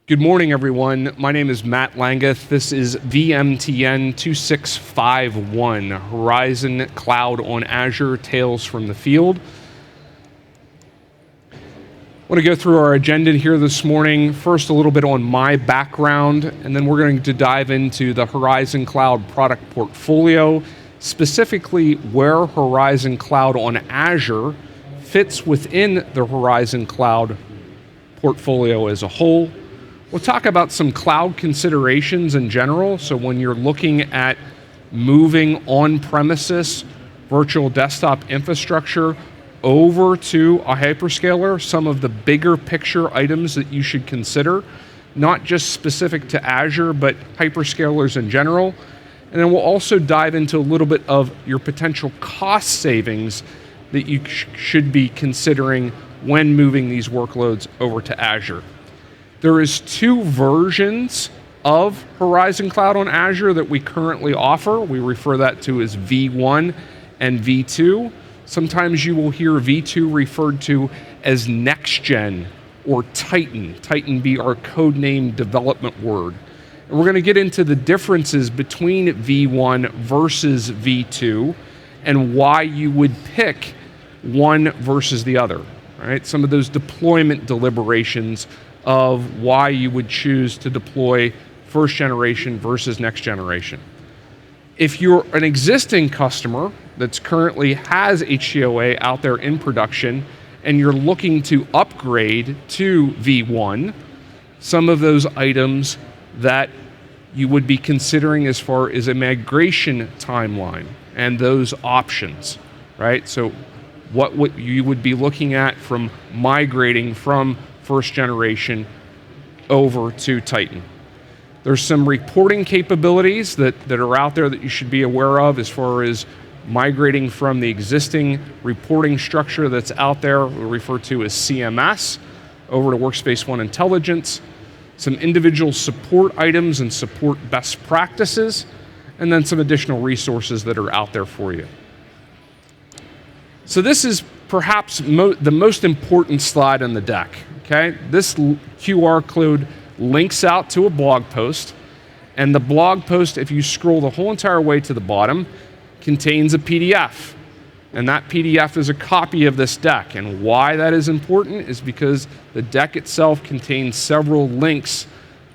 Good morning, everyone. My name is Matt Langguth. This is VMTN 2651, Horizon Cloud on Azure, Tales from the Field. I want to go through our agenda here this morning. First, a little bit on my background, and then we're going to dive into the Horizon Cloud product portfolio, specifically where Horizon Cloud on Azure fits within the Horizon Cloud portfolio as a whole. We'll talk about some cloud considerations in general. So when you're looking at moving on-premises virtual desktop infrastructure over to a hyperscaler, some of the bigger picture items that you should consider, not just specific to Azure, but hyperscalers in general. And then we'll also dive into a little bit of your potential cost savings that you should be considering when moving these workloads over to Azure. There is two versions of Horizon Cloud on Azure that we currently offer. We refer that to as V1 and V2. Sometimes you will hear V2 referred to as Next Gen or Titan. Titan be our codename development word. And we're going to get into the differences between V1 versus V2 and why you would pick one versus the other. All right? Some of those deployment deliberations of why you would choose to deploy first generation versus next generation. If you're an existing customer that's currently has HCOA out there in production and you're looking to upgrade to V1, some of those items that you would be considering as far as a migration timeline and those options, right? So what you would be looking at from migrating from first generation over to Titan. There's some reporting capabilities that are out there that you should be aware of as far as migrating from the existing reporting structure that's out there, we refer to as CMS, over to Workspace ONE Intelligence, some individual support items and support best practices, and then some additional resources that are out there for you. So this is perhaps the most important slide on the deck. Okay, this QR code links out to a blog post, and the blog post, if you scroll the whole entire way to the bottom, contains a PDF. And that PDF is a copy of this deck. And why that is important is because the deck itself contains several links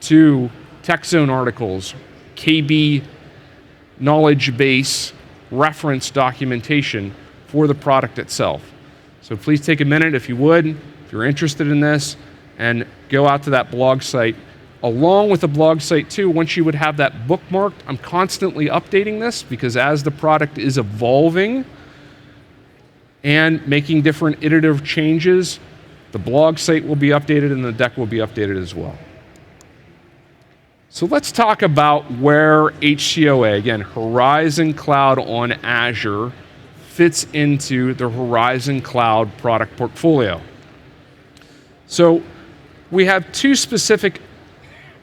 to TechZone articles, KB knowledge base reference documentation for the product itself. So please take a minute if you would, if you're interested in this, and go out to that blog site. Along with the blog site too, once you would have that bookmarked, I'm constantly updating this because as the product is evolving and making different iterative changes, the blog site will be updated and the deck will be updated as well. So let's talk about where HCOA, again, Horizon Cloud on Azure, fits into the Horizon Cloud product portfolio. So we have two specific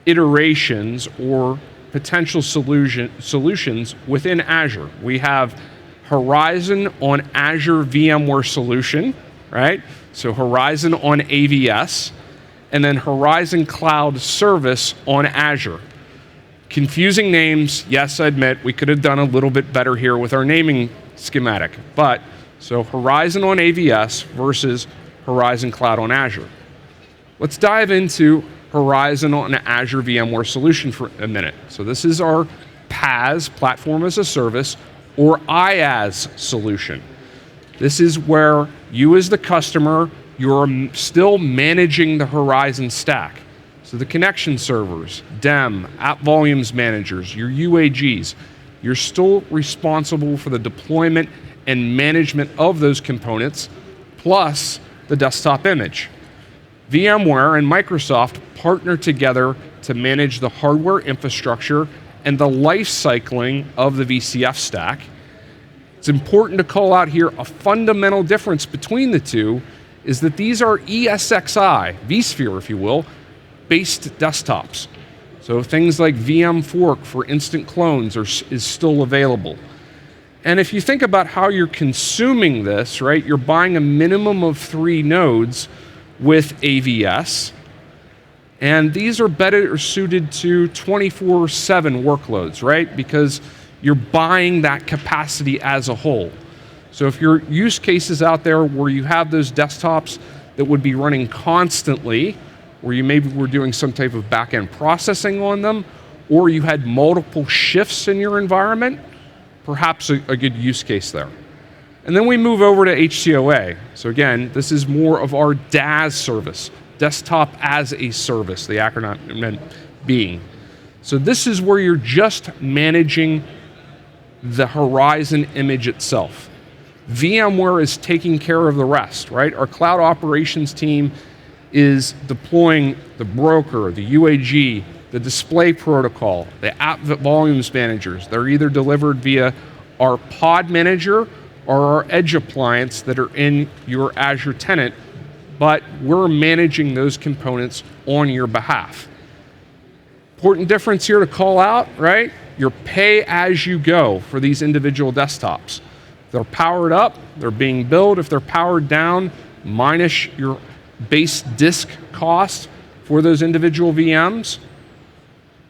iterations or potential solutions within Azure. We have Horizon on Azure VMware solution, right? So Horizon on AVS, and then Horizon Cloud Service on Azure. Confusing names, yes, I admit, we could have done a little bit better here with our naming schematic, but so Horizon on AVS versus Horizon Cloud on Azure. Let's dive into Horizon on Azure VMware solution for a minute. So this is our PaaS, Platform as a Service, or IaaS solution. This is where you as the customer, you're still managing the Horizon stack. So the connection servers, DEM, app volumes managers, your UAGs, you're still responsible for the deployment and management of those components, plus the desktop image. VMware and Microsoft partner together to manage the hardware infrastructure and the life cycling of the VCF stack. It's important to call out here a fundamental difference between the two is that these are ESXi, vSphere if you will, based desktops. So things like VM Fork for instant clones is still available. And if you think about how you're consuming this, right, you're buying a minimum of 3 nodes with AVS, And these are better suited to 24/7 workloads, right? Because you're buying that capacity as a whole. So if your use cases out there where you have those desktops that would be running constantly, where you maybe were doing some type of back-end processing on them, or you had multiple shifts in your environment, perhaps a good use case there. And then we move over to HCOA. So again, this is more of our DaaS service, Desktop as a Service, the acronym being. So this is where you're just managing the Horizon image itself. VMware is taking care of the rest, right? Our cloud operations team is deploying the broker, the UAG, the display protocol, the app volumes managers. They're either delivered via our pod manager or our edge appliance that are in your Azure tenant, but we're managing those components on your behalf. Important difference here to call out, right? You're pay as you go for these individual desktops. If they're powered up, they're being billed. If they're powered down, minus your base disk cost for those individual VMs,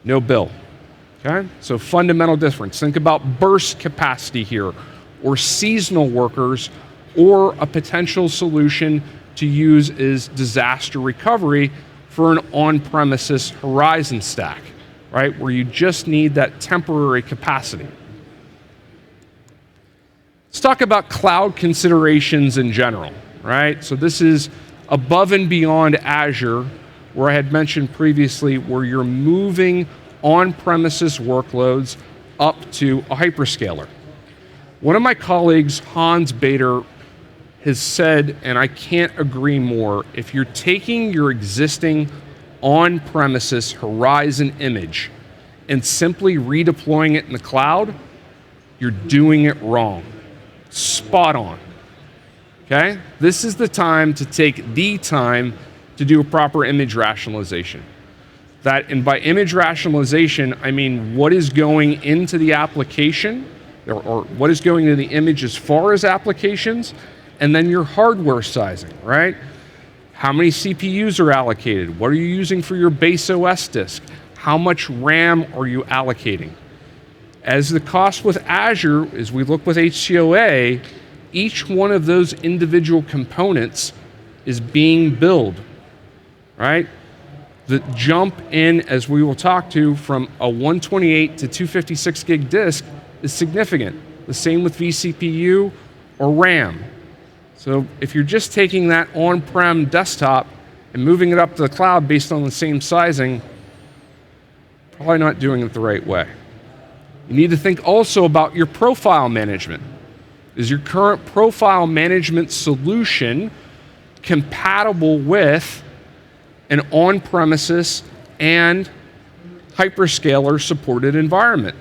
no bill, okay? So fundamental difference. Think about burst capacity here, or seasonal workers, or a potential solution to use is disaster recovery for an on-premises Horizon stack, right? Where you just need that temporary capacity. Let's talk about cloud considerations in general, right? So this is above and beyond Azure, where I had mentioned previously, where you're moving on-premises workloads up to a hyperscaler. One of my colleagues, Hans Bader, has said, and I can't agree more, if you're taking your existing on-premises Horizon image and simply redeploying it in the cloud, you're doing it wrong. Spot on, okay? This is the time to take the time to do a proper image rationalization. And by image rationalization, I mean what is going into the application, or what is going into the image as far as applications, and then your hardware sizing, right? How many CPUs are allocated? What are you using for your base OS disk? How much RAM are you allocating? As the cost with Azure, as we look with HCOA, each one of those individual components is being billed, right? The jump in, as we will talk to, from a 128 to 256 gig disk is significant. The same with vCPU or RAM. So if you're just taking that on-prem desktop and moving it up to the cloud based on the same sizing, probably not doing it the right way. You need to think also about your profile management. Is your current profile management solution compatible with an on-premises and hyperscaler supported environment?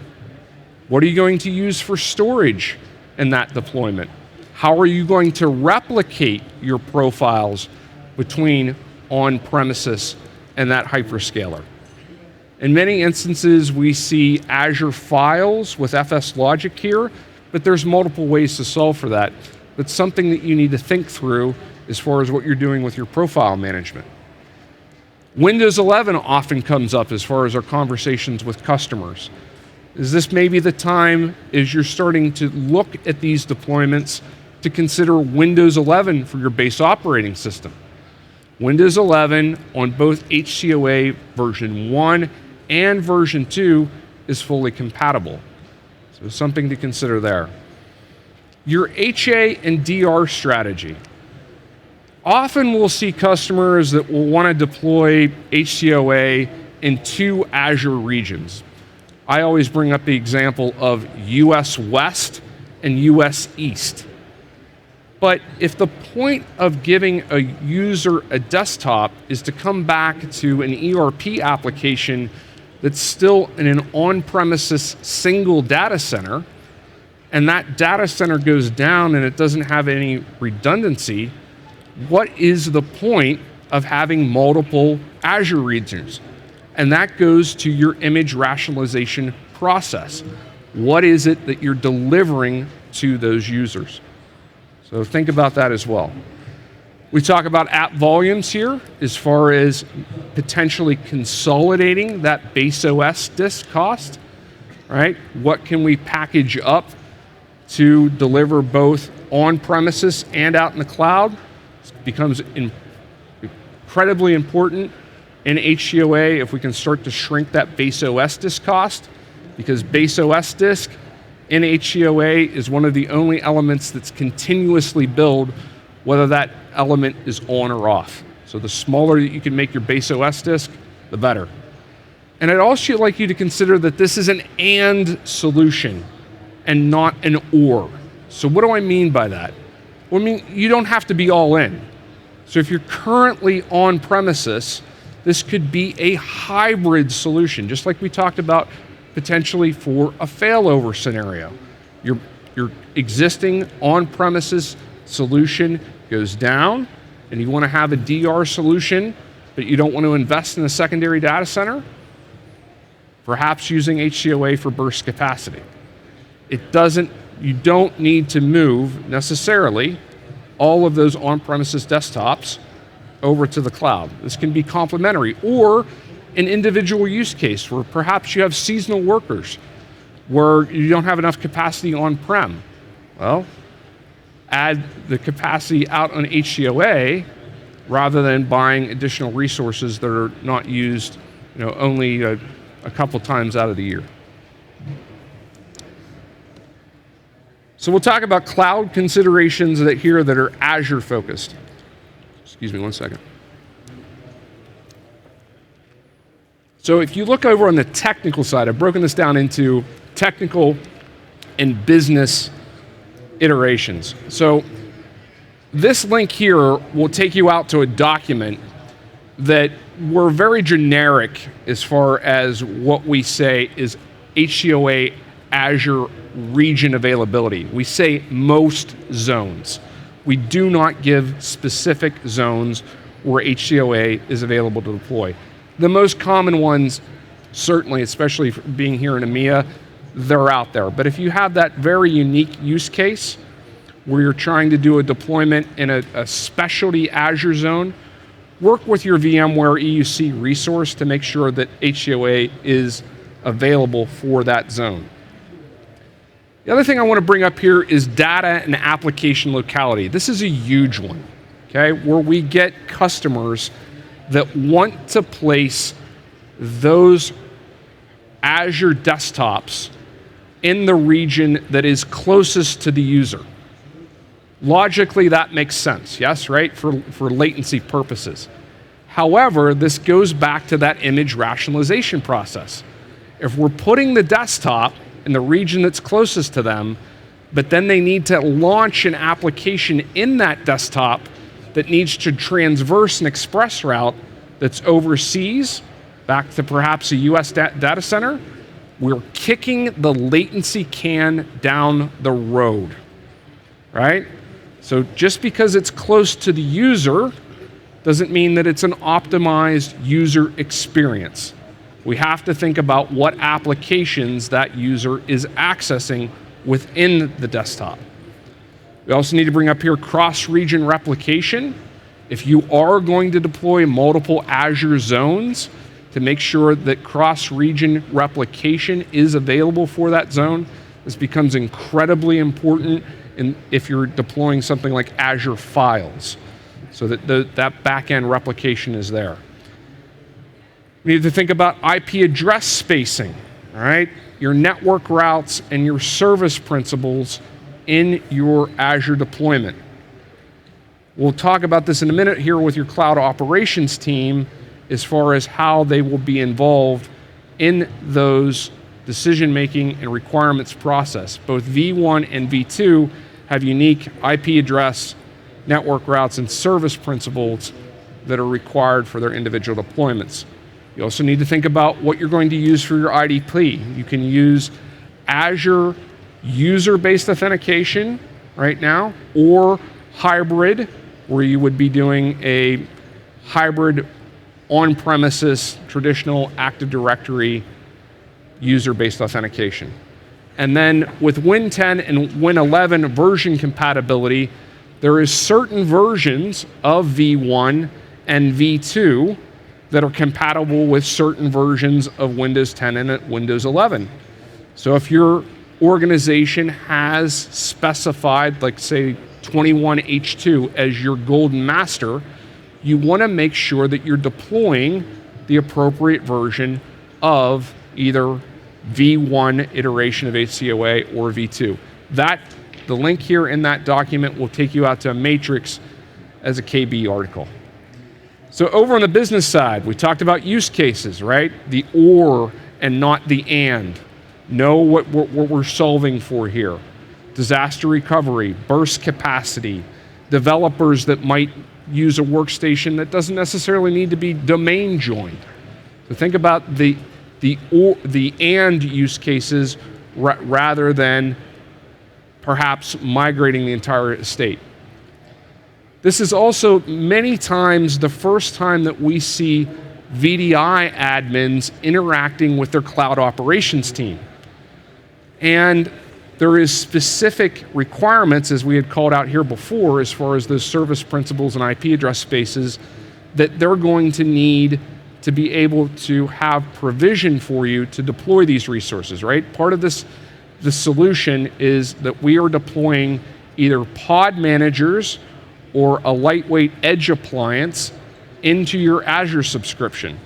What are you going to use for storage in that deployment? How are you going to replicate your profiles between on-premises and that hyperscaler? In many instances, we see Azure Files with FS Logic here, but there's multiple ways to solve for that. That's something that you need to think through as far as what you're doing with your profile management. Windows 11 often comes up as far as our conversations with customers. Is this maybe the time, as you're starting to look at these deployments, to consider Windows 11 for your base operating system? Windows 11 on both HCOA version 1 and version 2 is fully compatible. So something to consider there. Your HA and DR strategy. Often we'll see customers that will want to deploy HCOA in 2 Azure regions. I always bring up the example of US West and US East. But if the point of giving a user a desktop is to come back to an ERP application that's still in an on-premises single data center, and that data center goes down and it doesn't have any redundancy, what is the point of having multiple Azure regions? And that goes to your image rationalization process. What is it that you're delivering to those users? So think about that as well. We talk about app volumes here as far as potentially consolidating that base OS disk cost, right? What can we package up to deliver both on-premises and out in the cloud? It becomes incredibly important in HCOA if we can start to shrink that base OS disk cost, because base OS disk in HCOA is one of the only elements that's continuously billed, whether that element is on or off. So the smaller that you can make your base OS disk, the better. And I'd also like you to consider that this is an and solution and not an or. So what do I mean by that? Well, I mean, you don't have to be all in. So if you're currently on premises, this could be a hybrid solution, just like we talked about potentially for a failover scenario. Your existing on-premises solution goes down, and you want to have a DR solution, but you don't want to invest in a secondary data center, perhaps using HCOA for burst capacity. You don't need to move necessarily all of those on-premises desktops over to the cloud. This can be complementary, or an individual use case where perhaps you have seasonal workers where you don't have enough capacity on-prem. Well, add the capacity out on HCOA rather than buying additional resources that are not used, only a couple times out of the year. So we'll talk about cloud considerations that are Azure focused. Excuse me one second. So if you look over on the technical side, I've broken this down into technical and business iterations. So this link here will take you out to a document that we're very generic as far as what we say is HCOA Azure region availability. We say most zones. We do not give specific zones where HCOA is available to deploy. The most common ones, certainly, especially being here in EMEA, they're out there. But if you have that very unique use case where you're trying to do a deployment in a specialty Azure zone, work with your VMware EUC resource to make sure that HCOA is available for that zone. The other thing I want to bring up here is data and application locality. This is a huge one, okay, where we get customers that want to place those Azure desktops in the region that is closest to the user. Logically, that makes sense, yes, right, for latency purposes. However, this goes back to that image rationalization process. If we're putting the desktop in the region that's closest to them, but then they need to launch an application in that desktop that needs to transverse an express route that's overseas, back to perhaps a US data center, we're kicking the latency can down the road, right? So just because it's close to the user doesn't mean that it's an optimized user experience. We have to think about what applications that user is accessing within the desktop. We also need to bring up here cross-region replication. If you are going to deploy multiple Azure zones, to make sure that cross-region replication is available for that zone, this becomes incredibly important if you're deploying something like Azure Files, so that that back-end replication is there. We need to think about IP address spacing, all right? Your network routes and your service principals in your Azure deployment. We'll talk about this in a minute here with your cloud operations team as far as how they will be involved in those decision-making and requirements process. Both V1 and V2 have unique IP address, network routes, and service principals that are required for their individual deployments. You also need to think about what you're going to use for your IDP. You can use Azure user-based authentication right now, or hybrid, where you would be doing a hybrid on-premises traditional Active Directory user-based authentication. And then with Win 10 and Win 11 version compatibility, there is certain versions of V1 and V2 that are compatible with certain versions of Windows 10 and Windows 11. So if your organization has specified, like say 21H2 as your golden master, you want to make sure that you're deploying the appropriate version of either V1 iteration of HCOA or V2. The link here in that document will take you out to a matrix as a KB article. So over on the business side, we talked about use cases, right? The or and not the and. Know what we're solving for here. Disaster recovery, burst capacity, developers that might use a workstation that doesn't necessarily need to be domain joined. So think about the and use cases rather than perhaps migrating the entire estate. This is also many times the first time that we see VDI admins interacting with their cloud operations team. And there is specific requirements, as we had called out here before, as far as those service principals and IP address spaces, that they're going to need to be able to have provision for you to deploy these resources, right? Part of this, the solution is that we are deploying either pod managers or a lightweight edge appliance into your Azure subscription.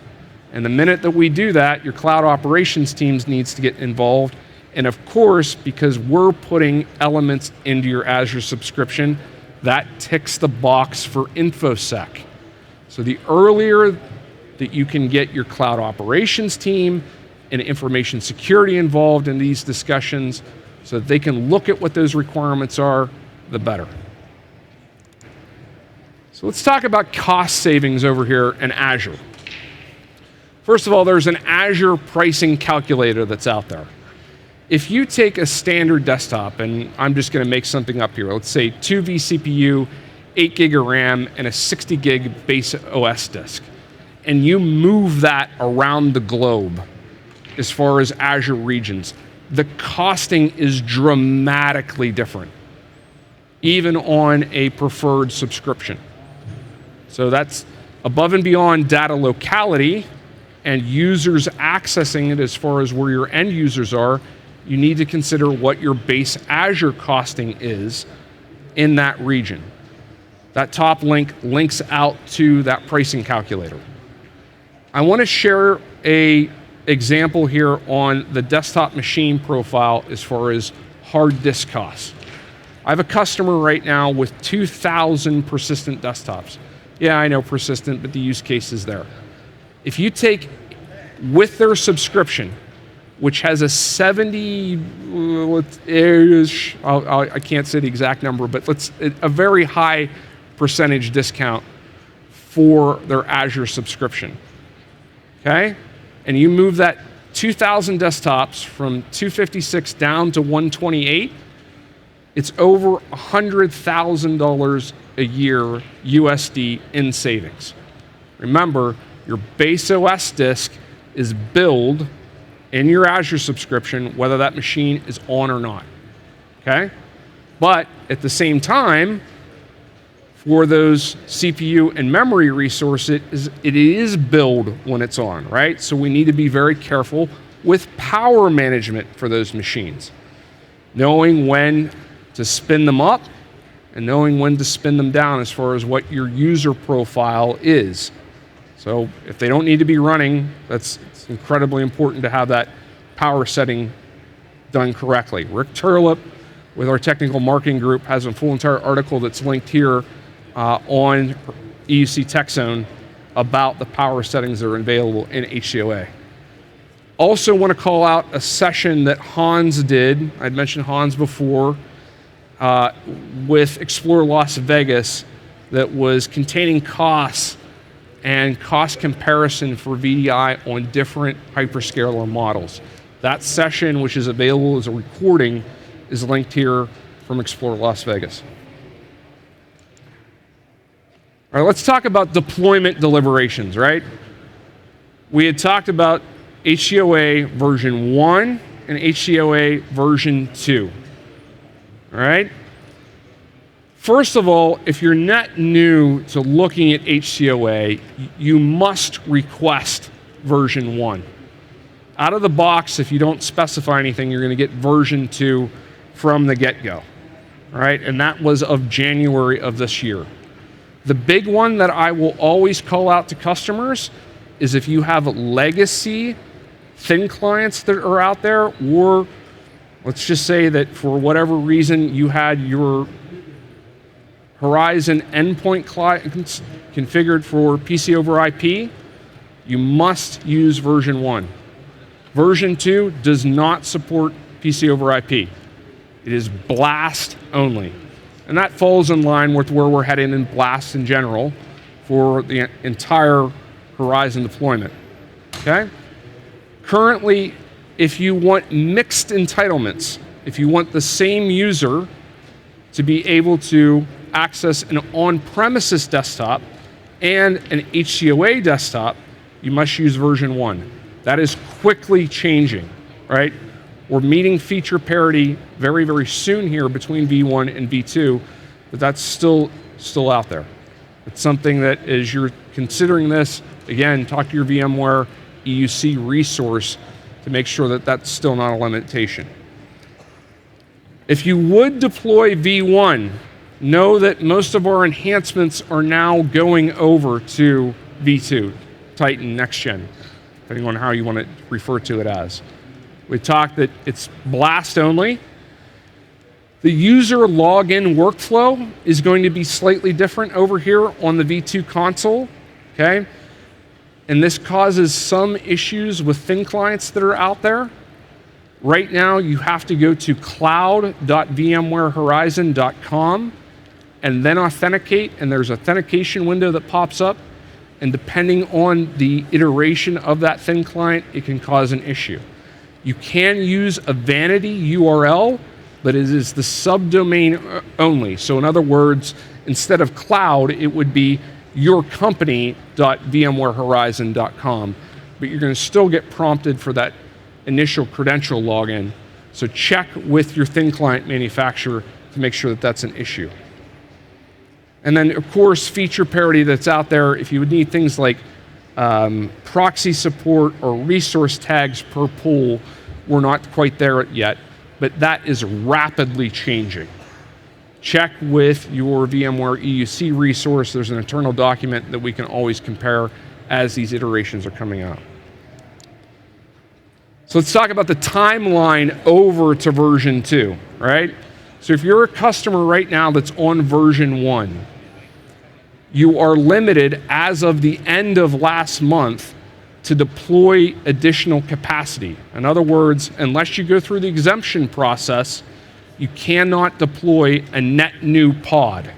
And the minute that we do that, your cloud operations teams needs to get involved. And of course, because we're putting elements into your Azure subscription, that ticks the box for InfoSec. So the earlier that you can get your cloud operations team and information security involved in these discussions so that they can look at what those requirements are, the better. So let's talk about cost savings over here in Azure. First of all, there's an Azure pricing calculator that's out there. If you take a standard desktop, and I'm just going to make something up here, let's say 2 vCPU, 8 gig of RAM, and a 60 gig base OS disk, and you move that around the globe as far as Azure regions, the costing is dramatically different, even on a preferred subscription. So that's above and beyond data locality and users accessing it as far as where your end users are. You need to consider what your base Azure costing is in that region. That top link links out to that pricing calculator. I want to share an example here on the desktop machine profile as far as hard disk costs. I have a customer right now with 2,000 persistent desktops. Yeah, I know persistent, but the use case is there. If you take with their subscription, which has a 70, I can't say the exact number, but a very high percentage discount for their Azure subscription, okay? And you move that 2,000 desktops from 256 down to 128, it's over $100,000 a year USD in savings. Remember, your base OS disk is billed in your Azure subscription, whether that machine is on or not, okay? But at the same time, for those CPU and memory resources, it is billed when it's on, right? So we need to be very careful with power management for those machines, knowing when to spin them up and knowing when to spin them down as far as what your user profile is. So if they don't need to be running, it's incredibly important to have that power setting done correctly. Rick Turlip with our technical marketing group has a full entire article that's linked here on EUC Tech Zone about the power settings that are available in HCOA. Also want to call out a session that Hans did. I'd mentioned Hans before with Explore Las Vegas that was containing costs and cost comparison for VDI on different hyperscaler models. That session, which is available as a recording, is linked here from Explore Las Vegas. All right, let's talk about deployment deliberations, right? We had talked about HCOA version 1 and HCOA version 2. All right? First of all, if you're net new to looking at HCOA, you must request version 1. Out of the box, if you don't specify anything, you're going to get version 2 from the get-go. All right, and that was of January of this year. The big one that I will always call out to customers is if you have legacy thin clients that are out there, or let's just say that for whatever reason you had your Horizon endpoint clients configured for PC over IP, you must use version 1. Version 2 does not support PC over IP. It is blast only. And that falls in line with where we're heading in blast in general for the entire Horizon deployment. Okay? Currently, if you want mixed entitlements, if you want the same user to be able to access an on-premises desktop and an HCOA desktop, you must use version 1. That is quickly changing, right? We're meeting feature parity very, very soon here between V1 and V2, but that's still out there. It's something that as you're considering this, again, talk to your VMware EUC resource to make sure that that's still not a limitation. If you would deploy V1, know that most of our enhancements are now going over to V2, Titan Next Gen, depending on how you want to refer to it as. We talked that it's blast only. The user login workflow is going to be slightly different over here on the V2 console, okay? And this causes some issues with thin clients that are out there. Right now, you have to go to cloud.vmwarehorizon.com and then authenticate, and there's an authentication window that pops up, and depending on the iteration of that thin client, it can cause an issue. You can use a vanity URL, but it is the subdomain only. So in other words, instead of cloud, it would be yourcompany.vmwarehorizon.com, but you're going to still get prompted for that initial credential login. So check with your thin client manufacturer to make sure that that's an issue. And then, of course, feature parity that's out there. If you would need things like proxy support or resource tags per pool, we're not quite there yet, but that is rapidly changing. Check with your VMware EUC resource. There's an internal document that we can always compare as these iterations are coming out. So let's talk about the timeline over to version 2, right? So if you're a customer right now that's on version 1, you are limited as of the end of last month to deploy additional capacity. In other words, unless you go through the exemption process, you cannot deploy a net new pod.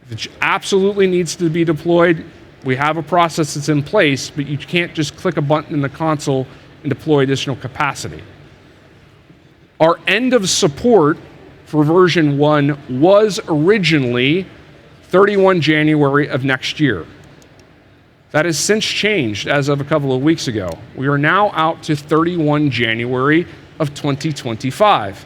If it absolutely needs to be deployed, we have a process that's in place, but you can't just click a button in the console and deploy additional capacity. Our end of support for version 1 was originally 31 January of next year. That has since changed as of a couple of weeks ago. We are now out to 31 January of 2025.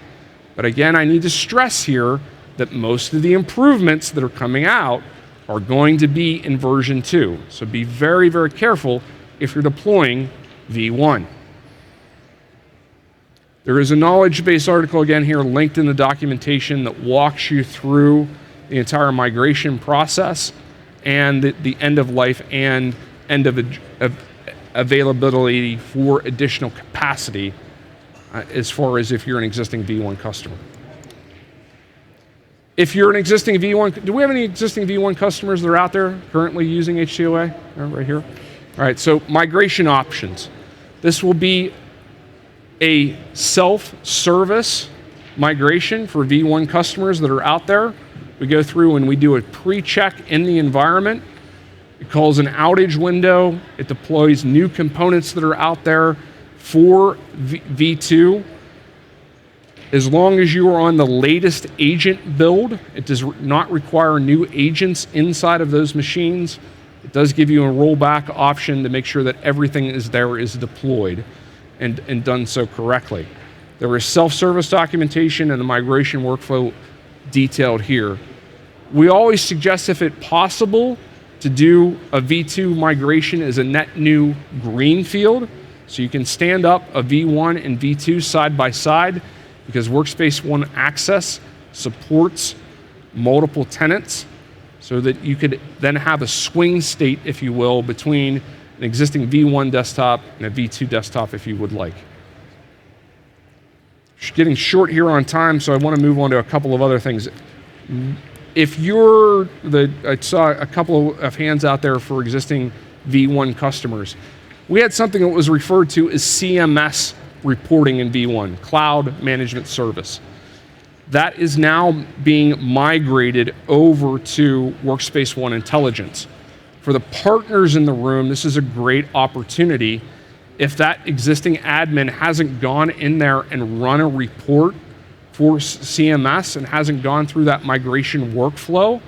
But again, I need to stress here that most of the improvements that are coming out are going to be in version 2. So be very, very careful if you're deploying V1. There is a knowledge base article again here linked in the documentation that walks you through the entire migration process and the end of life and end of availability for additional capacity as far as if you're an existing V1 customer. If you're an existing V1, do we have any existing V1 customers that are out there currently using HCOA? Right here. All right, so migration options. This will be a self-service migration for V1 customers that are out there. We go through and we do a pre-check in the environment. It calls an outage window. It deploys new components that are out there for V2. As long as you are on the latest agent build, it does not require new agents inside of those machines. It does give you a rollback option to make sure that everything is deployed and done so correctly. There is self-service documentation and the migration workflow detailed here. We always suggest, if it's possible, to do a V2 migration as a net new greenfield. So you can stand up a V1 and V2 side by side, because Workspace ONE Access supports multiple tenants, so that you could then have a swing state, if you will, between an existing V1 desktop and a V2 desktop if you would like. Getting short here on time, so I want to move on to a couple of other things. If you're I saw a couple of hands out there for existing V1 customers. We had something that was referred to as CMS Reporting in V1, Cloud Management Service. That is now being migrated over to Workspace ONE Intelligence. For the partners in the room, this is a great opportunity. If that existing admin hasn't gone in there and run a report for CMS and hasn't gone through that migration workflow,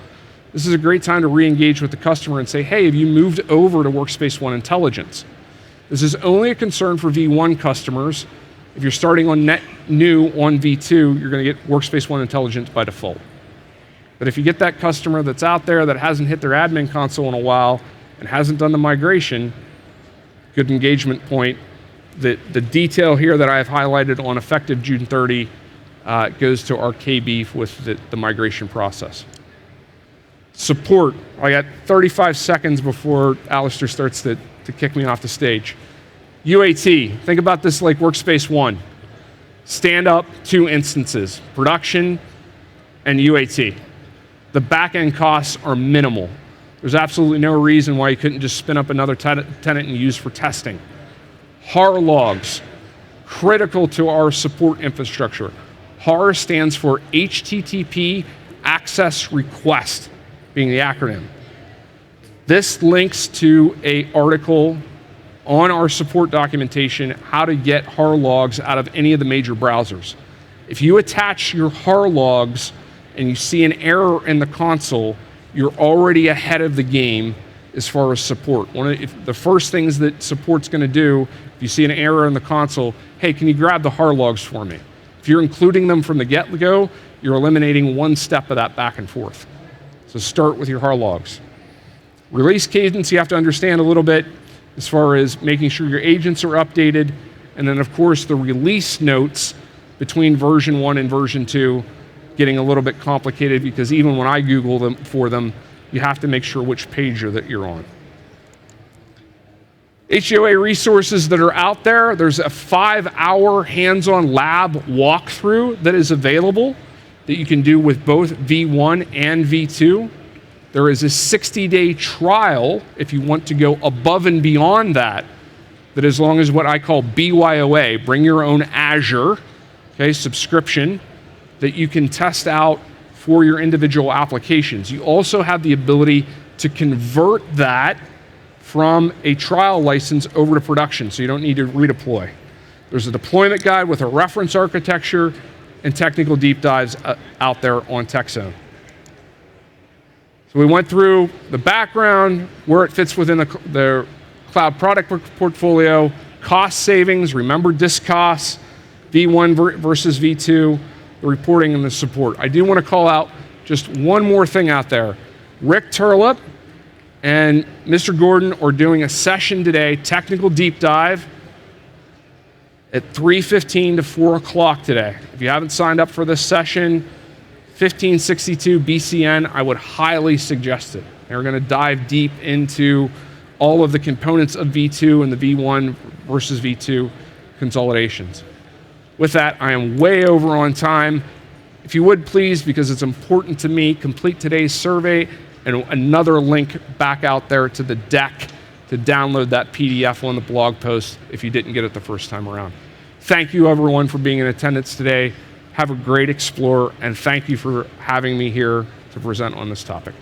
this is a great time to re-engage with the customer and say, hey, have you moved over to Workspace ONE Intelligence? This is only a concern for V1 customers. If you're starting on net new on V2, you're going to get Workspace ONE Intelligence by default. But if you get that customer that's out there that hasn't hit their admin console in a while and hasn't done the migration, good engagement point. The detail here that I've highlighted on effective June 30 goes to our KB with the migration process. Support. I got 35 seconds before Alistair starts to kick me off the stage. UAT, think about this like Workspace ONE. Stand up 2 instances, production and UAT. The back-end costs are minimal. There's absolutely no reason why you couldn't just spin up another tenant and use for testing. HAR logs, critical to our support infrastructure. HAR stands for HTTP Access Request, being the acronym. This links to an article on our support documentation, how to get HAR logs out of any of the major browsers. If you attach your HAR logs and you see an error in the console, you're already ahead of the game as far as support. The first things that support's going to do, if you see an error in the console, hey, can you grab the HAR logs for me? If you're including them from the get-go, you're eliminating one step of that back and forth. So start with your HAR logs. Release cadence, you have to understand a little bit as far as making sure your agents are updated, and then of course the release notes between version 1 and version 2 getting a little bit complicated, because even when I Google them for them, you have to make sure which page that you're on. HOA resources that are out there, there's a 5-hour hands-on lab walkthrough that is available that you can do with both V1 and V2. There is a 60-day trial if you want to go above and beyond that, that as long as what I call BYOA, bring your own Azure, okay, subscription, that you can test out for your individual applications. You also have the ability to convert that from a trial license over to production, so you don't need to redeploy. There's a deployment guide with a reference architecture and technical deep dives out there on TechZone. So we went through the background, where it fits within the cloud product portfolio, cost savings, remember disk costs, V1 versus V2, the reporting and the support. I do want to call out just one more thing out there. Rick Turlip and Mr. Gordon are doing a session today, technical deep dive, at 3:15 to 4 o'clock today. If you haven't signed up for this session, 1562 BCN, I would highly suggest it. And we're going to dive deep into all of the components of V2 and the V1 versus V2 consolidations. With that, I am way over on time. If you would please, because it's important to me, complete today's survey and another link back out there to the deck to download that PDF on the blog post if you didn't get it the first time around. Thank you everyone for being in attendance today. Have a great Explorer, and thank you for having me here to present on this topic.